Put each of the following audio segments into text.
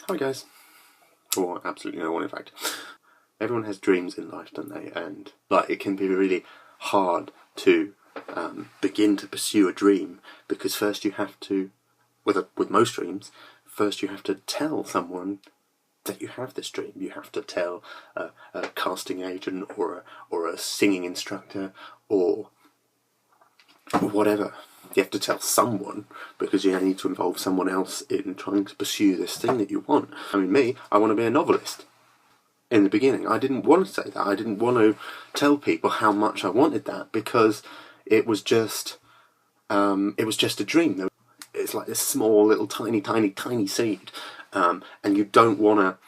Hi guys. Or absolutely no one, in fact. Everyone has dreams in life, don't they? And it can be really hard to begin to pursue a dream, because first you have to, with most dreams, first you have to tell someone that you have this dream. You have to tell a casting agent or a singing instructor or whatever. You have to tell someone, because you need to involve someone else in trying to pursue this thing that you want. I mean, I want to be a novelist. In the beginning, I didn't want to say that. I didn't want to tell people how much I wanted that, because it was just a dream. It's like this small, little, tiny seed, and you don't want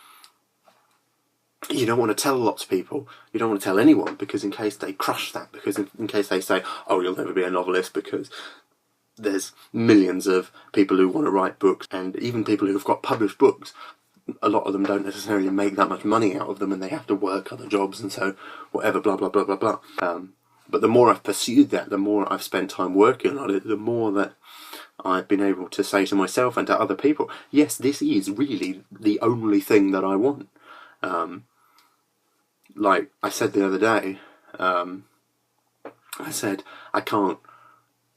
to tell lots of people. You don't want to tell anyone, because in case they crush that, because in case they say, "Oh, you'll never be a novelist," because there's millions of people who want to write books, and even people who've got published books, a lot of them don't necessarily make that much money out of them, and they have to work other jobs, and so whatever, blah blah blah blah blah. But the more I've pursued that, the more I've spent time working on it, the more that I've been able to say to myself and to other people, yes, this is really the only thing that I want. Like I said the other day, I said I can't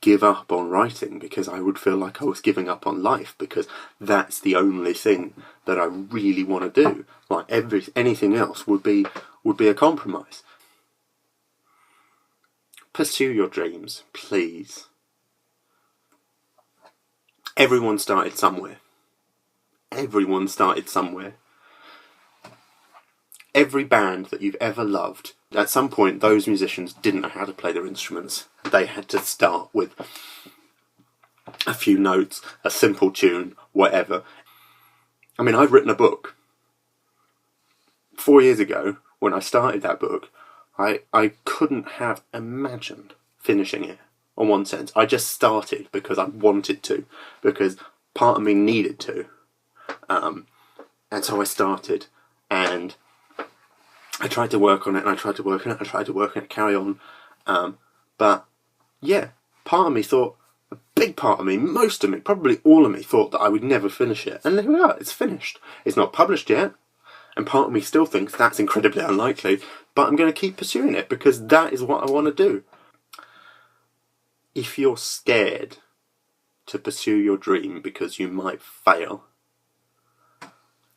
give up on writing, because I would feel like I was giving up on life, because that's the only thing that I really want to do. Like anything else would be a compromise. Pursue your dreams, please. Everyone started somewhere. Everyone started somewhere. Every band that you've ever loved, at some point those musicians didn't know how to play their instruments. They had to start with a few notes, a simple tune, whatever. I mean, I've written a book. 4 years ago, when I started that book, I couldn't have imagined finishing it, in one sense. I just started because I wanted to, because part of me needed to. And so I started, and I tried to work on it, and I tried to work on it, I tried to work on it, carry on. But yeah, part of me thought, a big part of me, most of me, probably all of me, thought that I would never finish it. And there we are, it's finished. It's not published yet, and part of me still thinks that's incredibly unlikely, but I'm going to keep pursuing it, because that is what I want to do. If you're scared to pursue your dream because you might fail,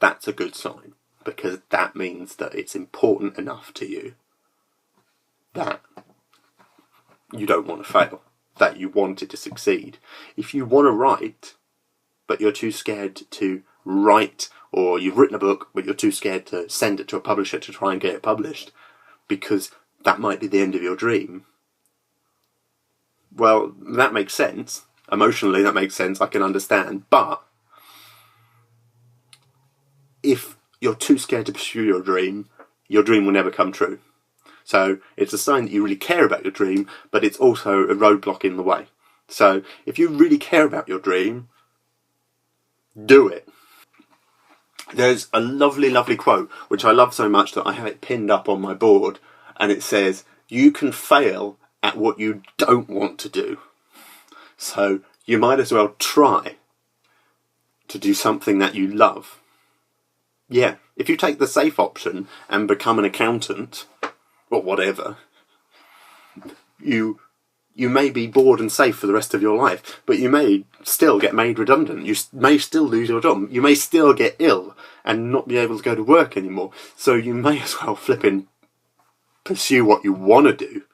that's a good sign, because that means that it's important enough to you that you don't want to fail, that you want it to succeed. If you want to write, but you're too scared to write, or you've written a book, but you're too scared to send it to a publisher to try and get it published, because that might be the end of your dream, well, that makes sense. Emotionally, that makes sense, I can understand. But if you're too scared to pursue your dream will never come true. So it's a sign that you really care about your dream, but it's also a roadblock in the way. So if you really care about your dream, do it. There's a lovely, lovely quote, which I love so much that I have it pinned up on my board, and it says, "You can fail at what you don't want to do. So you might as well try to do something that you love." Yeah, if you take the safe option and become an accountant, or whatever, you may be bored and safe for the rest of your life, but you may still get made redundant. You may still lose your job. You may still get ill and not be able to go to work anymore. So you may as well flipping pursue what you want to do,